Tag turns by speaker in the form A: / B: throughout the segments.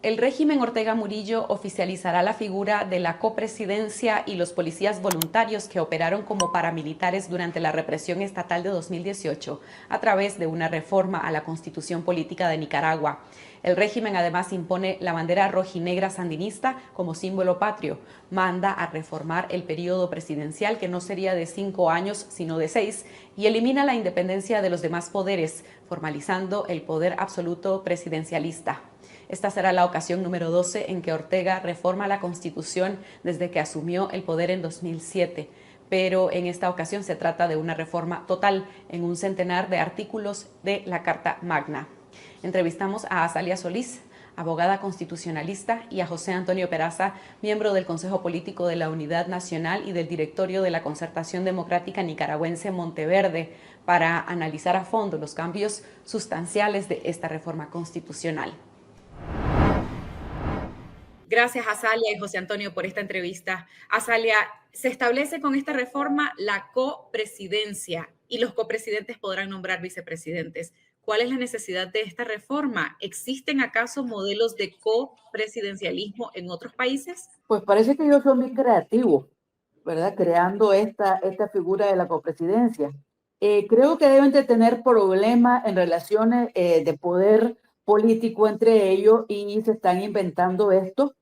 A: El régimen Ortega Murillo oficializará la figura de la copresidencia y los policías voluntarios que operaron como paramilitares durante la represión estatal de 2018 a través de una reforma a la Constitución Política de Nicaragua. El régimen además impone la bandera rojinegra sandinista como símbolo patrio, manda a reformar el periodo presidencial, que no sería de 5 años sino de 6, y elimina la independencia de los demás poderes, formalizando el poder absoluto presidencialista. Esta será la ocasión número 12 en que Ortega reforma la Constitución desde que asumió el poder en 2007, pero en esta ocasión se trata de una reforma total en un centenar de artículos de la Carta Magna. Entrevistamos a Azalia Solís, abogada constitucionalista, y a José Antonio Peraza, miembro del Consejo Político de la Unidad Nacional y del Directorio de la Concertación Democrática Nicaragüense Monteverde, para analizar a fondo los cambios sustanciales de esta reforma constitucional. Gracias, Azalia y José Antonio, por esta entrevista. Azalia, se establece con esta reforma la copresidencia y los copresidentes podrán nombrar vicepresidentes. ¿Cuál es la necesidad de esta reforma? ¿Existen acaso modelos de copresidencialismo en otros países?
B: Pues parece que ellos son muy creativos, ¿verdad? Creando esta figura de la copresidencia. Creo que deben de tener problemas en relaciones de poder político entre ellos y se están inventando esto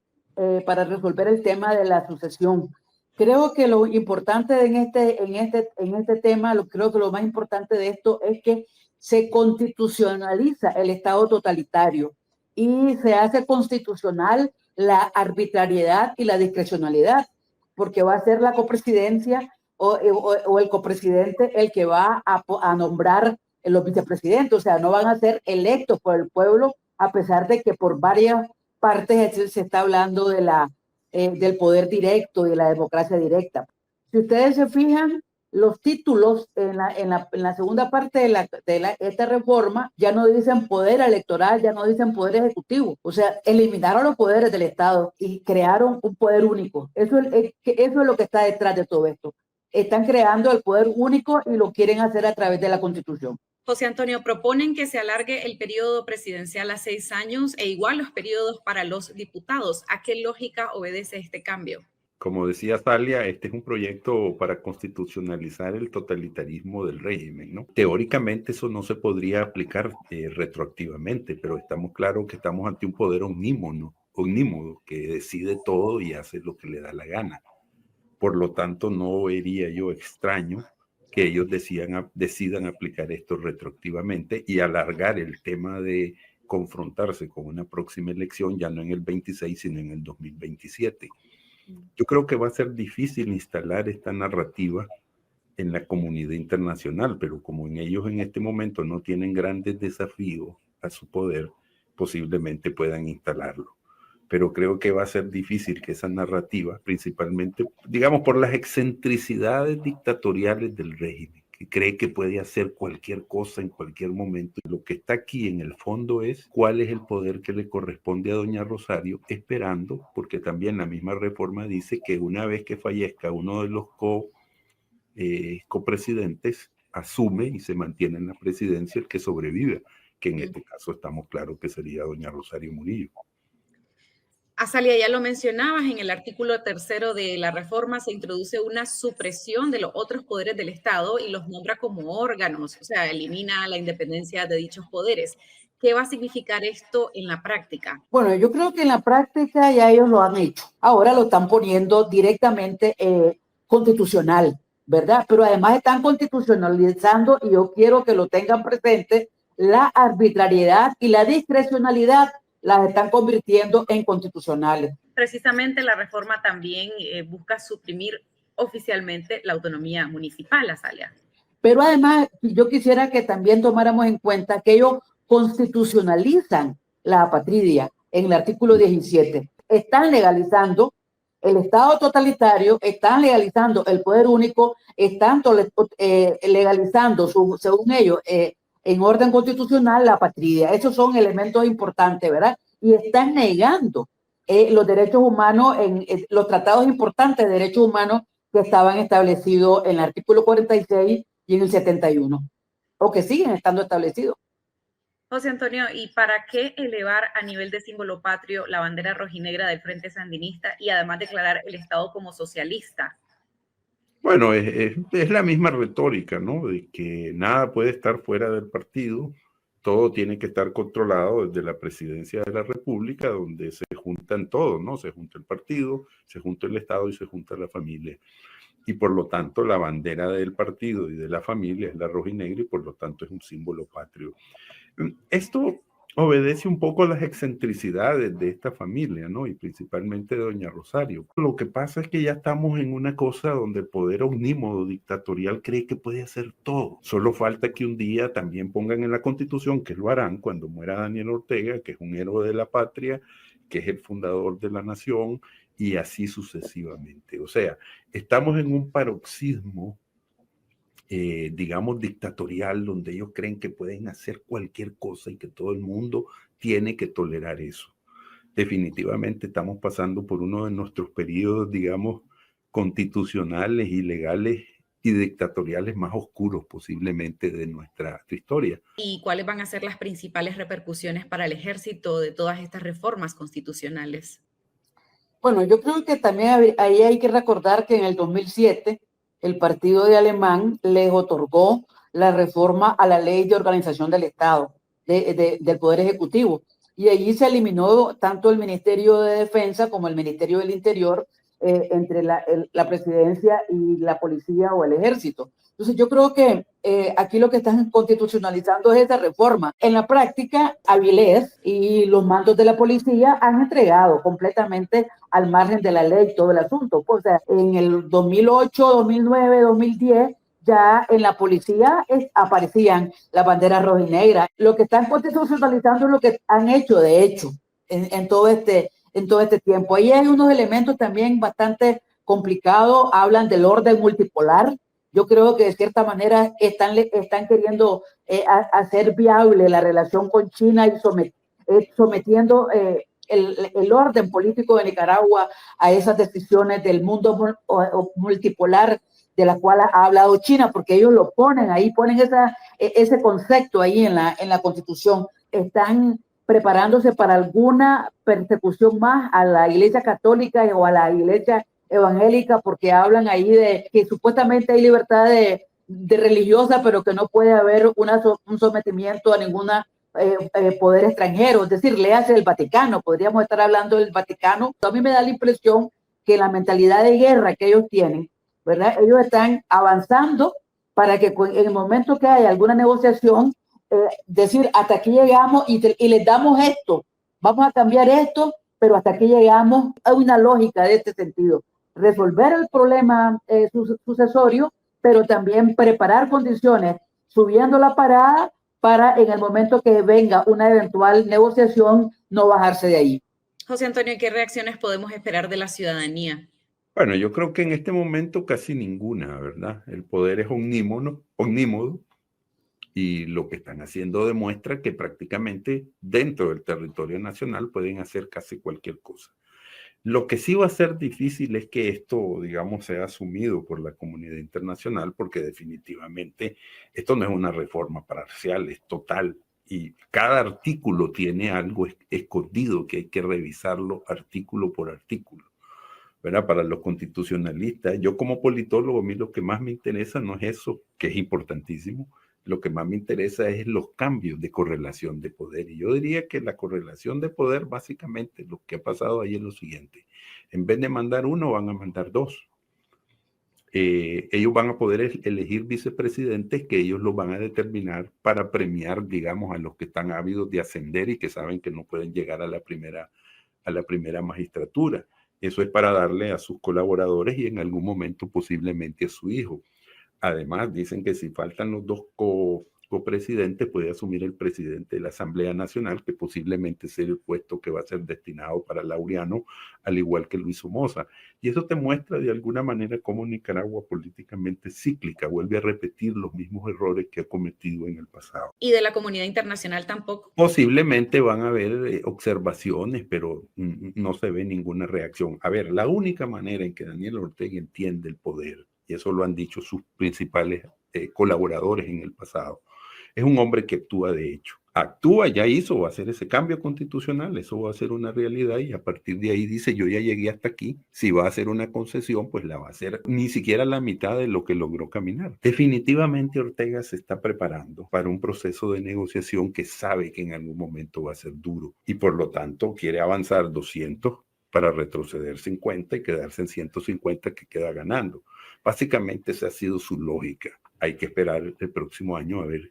B: para resolver el tema de la sucesión. Creo que lo importante en este tema, creo que lo más importante de esto es que se constitucionaliza el Estado totalitario y se hace constitucional la arbitrariedad y la discrecionalidad, porque va a ser la copresidencia o el copresidente el que va a nombrar los vicepresidentes, o sea, no van a ser electos por el pueblo, a pesar de que por varias partes se está hablando del poder directo y de la democracia directa. Si ustedes se fijan, los títulos en la segunda parte de esta reforma ya no dicen poder electoral, ya no dicen poder ejecutivo. O sea, eliminaron los poderes del Estado y crearon un poder único. Eso es lo que está detrás de todo esto. Están creando el poder único y lo quieren hacer a través de la Constitución.
A: José Antonio, proponen que se alargue el periodo presidencial a 6 años e igual los periodos para los diputados. ¿A qué lógica obedece este cambio?
C: Como decía Azalia, este es un proyecto para constitucionalizar el totalitarismo del régimen, ¿no? Teóricamente eso no se podría aplicar retroactivamente, pero estamos claros que estamos ante un poder omnímodo que decide todo y hace lo que le da la gana. Por lo tanto, no vería yo extraño que ellos decidan aplicar esto retroactivamente y alargar el tema de confrontarse con una próxima elección, ya no en el 26, sino en el 2027. Yo creo que va a ser difícil instalar esta narrativa en la comunidad internacional, pero como en ellos en este momento no tienen grandes desafíos a su poder, posiblemente puedan instalarlo. Pero creo que va a ser difícil que esa narrativa, principalmente, digamos, por las excentricidades dictatoriales del régimen, que cree que puede hacer cualquier cosa en cualquier momento. Lo que está aquí en el fondo es cuál es el poder que le corresponde a doña Rosario, esperando, porque también la misma reforma dice que una vez que fallezca uno de los copresidentes, asume y se mantiene en la presidencia el que sobrevive, que en este caso estamos claros que sería doña Rosario Murillo.
A: Azalia, ya lo mencionabas, en el artículo 3 de la reforma se introduce una supresión de los otros poderes del Estado y los nombra como órganos, o sea, elimina la independencia de dichos poderes. ¿Qué va a significar esto en la práctica?
B: Bueno, yo creo que en la práctica ya ellos lo han hecho. Ahora lo están poniendo directamente constitucional, ¿verdad? Pero además están constitucionalizando, y yo quiero que lo tengan presente, la arbitrariedad y la discrecionalidad las están convirtiendo en constitucionales.
A: Precisamente la reforma también busca suprimir oficialmente la autonomía municipal, Azalia.
B: Pero además yo quisiera que también tomáramos en cuenta que ellos constitucionalizan la apatridia en el artículo 17. Están legalizando el Estado totalitario, están legalizando el poder único, están legalizando, según ellos, en orden constitucional la apatridia. Esos son elementos importantes, ¿verdad? Y están negando los derechos humanos, los tratados importantes de derechos humanos que estaban establecidos en el artículo 46 y en el 71, o que siguen estando establecidos.
D: José Antonio, ¿y para qué elevar a nivel de símbolo patrio la bandera rojinegra del Frente Sandinista y además declarar el Estado como socialista?
C: Bueno, es la misma retórica, ¿no? De que nada puede estar fuera del partido, todo tiene que estar controlado desde la presidencia de la República, donde se juntan todos, ¿no? Se junta el partido, se junta el Estado y se junta la familia. Y por lo tanto, la bandera del partido y de la familia es la rojinegra y por lo tanto es un símbolo patrio. Esto obedece un poco a las excentricidades de esta familia, ¿no? Y principalmente de doña Rosario. Lo que pasa es que ya estamos en una cosa donde el poder omnímodo dictatorial cree que puede hacer todo. Solo falta que un día también pongan en la Constitución, que lo harán cuando muera Daniel Ortega, que es un héroe de la patria, que es el fundador de la nación, y así sucesivamente. O sea, estamos en un paroxismo digamos, dictatorial, donde ellos creen que pueden hacer cualquier cosa y que todo el mundo tiene que tolerar eso. Definitivamente estamos pasando por uno de nuestros periodos, digamos, constitucionales y legales y dictatoriales más oscuros posiblemente de nuestra historia.
D: ¿Y cuáles van a ser las principales repercusiones para el ejército de todas estas reformas constitucionales?
B: Bueno, yo creo que también ahí hay que recordar que en el 2007 el partido de Alemán les otorgó la reforma a la ley de organización del Estado, del Poder Ejecutivo. Y allí se eliminó tanto el Ministerio de Defensa como el Ministerio del Interior entre la presidencia y la policía o el ejército. Entonces yo creo que aquí lo que están constitucionalizando es esa reforma. En la práctica, Avilés y los mandos de la policía han entregado completamente al margen de la ley todo el asunto. O sea, en el 2008, 2009, 2010, ya en la policía aparecían las banderas roja y negra. Lo que están constitucionalizando es lo que han hecho, de hecho, en todo este tiempo. Ahí hay unos elementos también bastante complicados. Hablan del orden multipolar. Yo creo que de cierta manera están queriendo hacer viable la relación con China y sometiendo el orden político de Nicaragua a esas decisiones del mundo multipolar de la cual ha hablado China, porque ellos lo ponen ahí, ponen ese concepto ahí en la Constitución. Están preparándose para alguna persecución más a la Iglesia Católica o a la Iglesia evangélica, porque hablan ahí de que supuestamente hay libertad de religiosa, pero que no puede haber un sometimiento a ninguna poder extranjero, es decir, léase el Vaticano, podríamos estar hablando del Vaticano. A mí me da la impresión que la mentalidad de guerra que ellos tienen, ¿verdad? Ellos están avanzando para que en el momento que haya alguna negociación, decir, hasta aquí llegamos y les damos esto, vamos a cambiar esto, pero hasta aquí llegamos. Hay una lógica de este sentido. Resolver el problema sucesorio, pero también preparar condiciones subiendo la parada para en el momento que venga una eventual negociación no bajarse de ahí.
D: José Antonio, ¿qué reacciones podemos esperar de la ciudadanía?
C: Bueno, yo creo que en este momento casi ninguna, ¿verdad? El poder es omnímodo y lo que están haciendo demuestra que prácticamente dentro del territorio nacional pueden hacer casi cualquier cosa. Lo que sí va a ser difícil es que esto, digamos, sea asumido por la comunidad internacional, porque definitivamente esto no es una reforma parcial, es total. Y cada artículo tiene algo escondido que hay que revisarlo artículo por artículo, ¿verdad? Para los constitucionalistas, yo como politólogo, a mí lo que más me interesa no es eso, que es importantísimo. Lo que más me interesa es los cambios de correlación de poder. Y yo diría que la correlación de poder, básicamente, lo que ha pasado ahí es lo siguiente. En vez de mandar uno, van a mandar dos. Ellos van a poder elegir vicepresidentes que ellos los van a determinar para premiar, digamos, a los que están ávidos de ascender y que saben que no pueden llegar a la primera magistratura. Eso es para darle a sus colaboradores y en algún momento posiblemente a su hijo. Además, dicen que si faltan los dos copresidentes, puede asumir el presidente de la Asamblea Nacional, que posiblemente sea el puesto que va a ser destinado para Laureano, al igual que Luis Somoza. Y eso te muestra de alguna manera cómo Nicaragua políticamente cíclica vuelve a repetir los mismos errores que ha cometido en el pasado.
D: ¿Y de la comunidad internacional tampoco?
C: Posiblemente van a haber observaciones, pero no se ve ninguna reacción. A ver, la única manera en que Daniel Ortega entiende el poder, y eso lo han dicho sus principales colaboradores en el pasado, es un hombre que actúa de hecho. actúa, ya hizo, va a hacer ese cambio constitucional, eso va a ser una realidad y a partir de ahí dice, yo ya llegué hasta aquí, si va a hacer una concesión, pues la va a hacer ni siquiera la mitad de lo que logró caminar. Definitivamente Ortega se está preparando para un proceso de negociación que sabe que en algún momento va a ser duro y por lo tanto quiere avanzar 200 para retroceder 50 y quedarse en 150 que queda ganando. Básicamente esa ha sido su lógica. Hay que esperar el próximo año a ver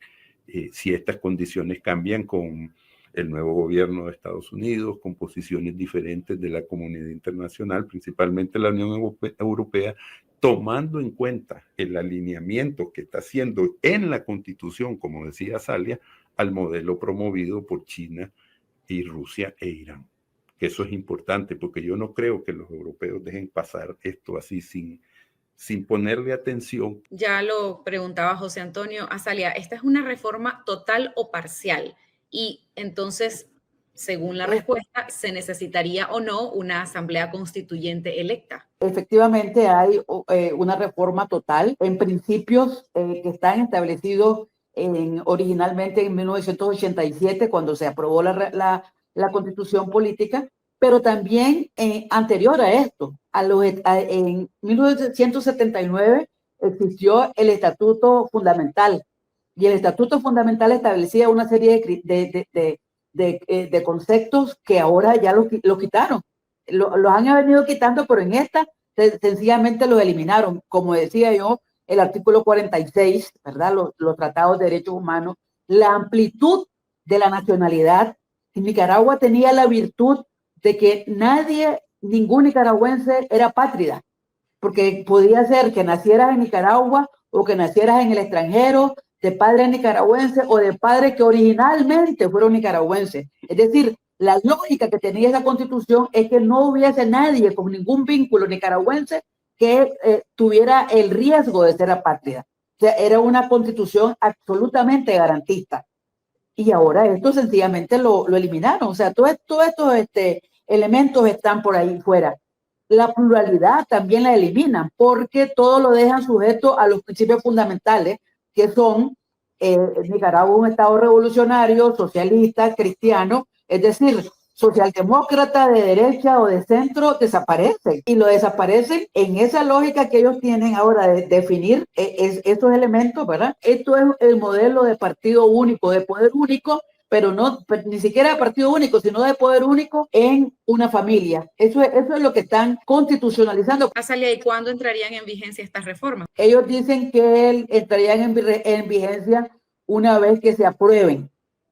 C: si estas condiciones cambian con el nuevo gobierno de Estados Unidos, con posiciones diferentes de la comunidad internacional, principalmente la Unión Europea, tomando en cuenta el alineamiento que está haciendo en la Constitución, como decía Salia, al modelo promovido por China y Rusia e Irán. Que eso es importante, porque yo no creo que los europeos dejen pasar esto así sin ponerle atención.
D: Ya lo preguntaba José Antonio Azalia, ¿esta es una reforma total o parcial? Y entonces, según la respuesta, ¿se necesitaría o no una asamblea constituyente electa?
B: Efectivamente hay una reforma total en principios que están establecidos originalmente en 1987 cuando se aprobó la Constitución Política, pero también anterior a esto, en 1979 existió el Estatuto Fundamental y el Estatuto Fundamental establecía una serie de conceptos que ahora ya lo quitaron. Los han venido quitando, pero en esta sencillamente los eliminaron. Como decía yo, el artículo 46, ¿verdad? Los tratados de derechos humanos, la amplitud de la nacionalidad. Y Nicaragua tenía la virtud de que ningún nicaragüense era pátrida, porque podía ser que nacieras en Nicaragua o que nacieras en el extranjero, de padres nicaragüenses o de padres que originalmente fueron nicaragüenses. Es decir, la lógica que tenía esa constitución es que no hubiese nadie con ningún vínculo nicaragüense que tuviera el riesgo de ser apátrida. O sea, era una constitución absolutamente garantista. Y ahora esto sencillamente lo eliminaron. O sea, todos estos elementos están por ahí fuera. La pluralidad también la eliminan porque todo lo dejan sujeto a los principios fundamentales que son Nicaragua un estado revolucionario, socialista, cristiano, es decir, socialdemócrata de derecha o de centro desaparecen y lo desaparecen en esa lógica que ellos tienen ahora de definir estos elementos, ¿verdad? Esto es el modelo de partido único, de poder único, pero ni siquiera de partido único, sino de poder único en una familia. Eso es lo que están constitucionalizando.
D: Azalia, ¿y cuándo entrarían en vigencia estas reformas?
B: Ellos dicen que entrarían en vigencia una vez que se aprueben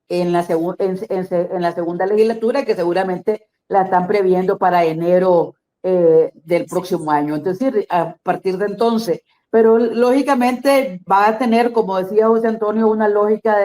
B: en la segunda legislatura, que seguramente la están previendo para enero del próximo año. Entonces, a partir de entonces, pero lógicamente va a tener, como decía José Antonio, una lógica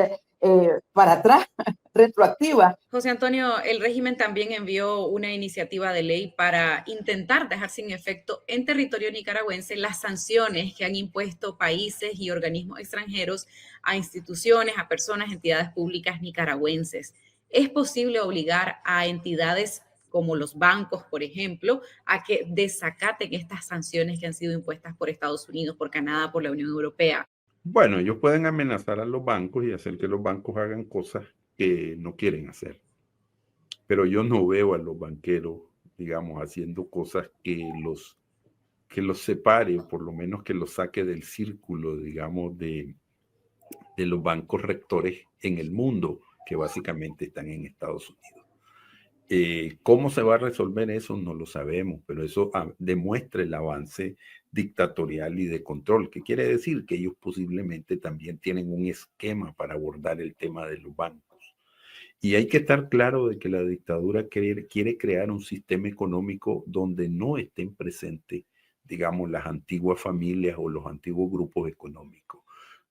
B: para atrás, retroactiva.
D: José Antonio, el régimen también envió una iniciativa de ley para intentar dejar sin efecto en territorio nicaragüense las sanciones que han impuesto países y organismos extranjeros a instituciones, a personas, entidades públicas nicaragüenses. ¿Es posible obligar a entidades como los bancos, por ejemplo, a que desacaten estas sanciones que han sido impuestas por Estados Unidos, por Canadá, por la Unión Europea?
C: Bueno, ellos pueden amenazar a los bancos y hacer que los bancos hagan cosas que no quieren hacer. Pero yo no veo a los banqueros, digamos, haciendo cosas que los separe, o por lo menos que los saque del círculo, digamos, de los bancos rectores en el mundo, que básicamente están en Estados Unidos. ¿Cómo se va a resolver eso? No lo sabemos, pero eso demuestra el avance dictatorial y de control, que quiere decir que ellos posiblemente también tienen un esquema para abordar el tema de los bancos. Y hay que estar claro de que la dictadura quiere crear un sistema económico donde no estén presentes, digamos, las antiguas familias o los antiguos grupos económicos.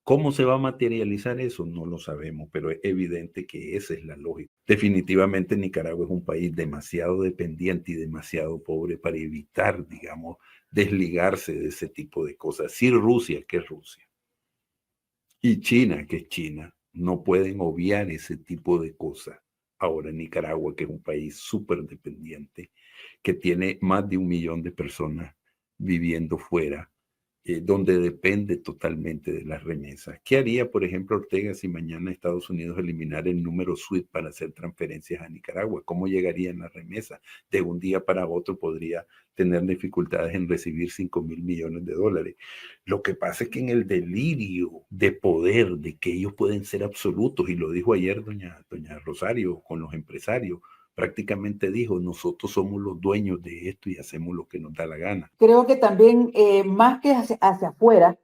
C: ¿Cómo se va a materializar eso? No lo sabemos, pero es evidente que esa es la lógica. Definitivamente Nicaragua es un país demasiado dependiente y demasiado pobre para evitar, digamos, desligarse de ese tipo de cosas. Si Rusia, que es Rusia, y China, que es China, no pueden obviar ese tipo de cosas. Ahora Nicaragua, que es un país súper dependiente, que tiene más de 1 millón de personas viviendo fuera, donde depende totalmente de las remesas. ¿Qué haría, por ejemplo, Ortega si mañana Estados Unidos eliminara el número SWIFT para hacer transferencias a Nicaragua? ¿Cómo llegarían las remesas? De un día para otro podría tener dificultades en recibir 5.000 millones de dólares. Lo que pasa es que en el delirio de poder, de que ellos pueden ser absolutos, y lo dijo ayer doña Rosario con los empresarios, prácticamente dijo, nosotros somos los dueños de esto y hacemos lo que nos da la gana.
B: Creo que también, más que hacia afuera,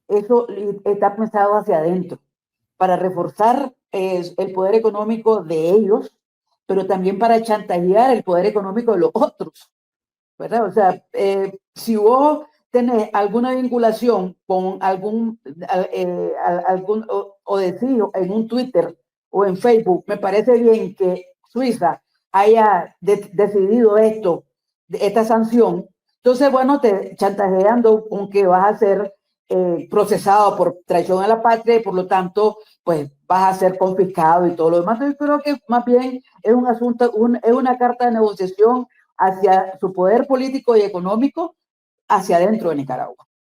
B: eso está pensado hacia adentro, para reforzar el poder económico de ellos, pero también para chantajear el poder económico de los otros, ¿verdad? O sea, si vos tenés alguna vinculación con algún o decís en un Twitter o en Facebook, me parece bien que Suiza haya decidido esta sanción, entonces, bueno, te chantajeando con que vas a ser procesado por traición a la patria y por lo tanto, pues vas a ser confiscado y todo lo demás. Yo creo que más bien es un asunto, es una carta de negociación hacia su poder político y económico hacia adentro de Nicaragua.